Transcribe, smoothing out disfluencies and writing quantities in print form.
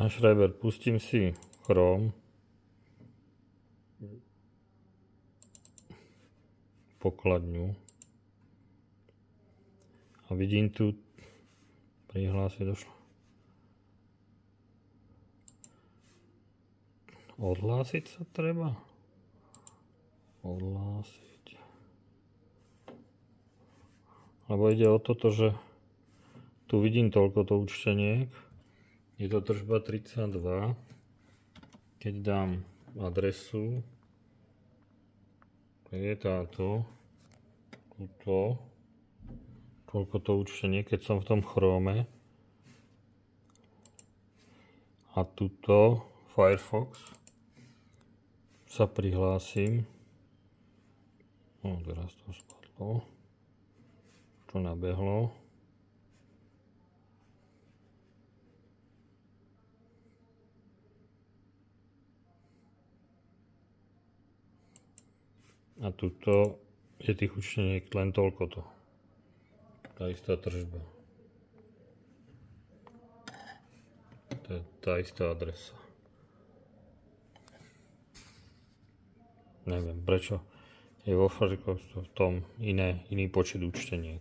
Na Schreiber pustím si Chrome. Pokladňu. A vidím tu prihlásiť došlo. Odhlásiť sa treba? Odhlásiť. Lebo ide o toto, že tu vidím toľkoto účteniek. Je to tržba 32. Keď dám adresu, je táto, tuto, toľkoto účteniek, keď som v tom Chrome. A tuto Firefox sa prihlásim. No, teraz to spadlo. To nabehlo. A tuto je tých účteniek len toľkoto. Tá istá tržba. To je tá istá adresa. Neviem prečo je vo Firefoxu v tom iný počet účteniek.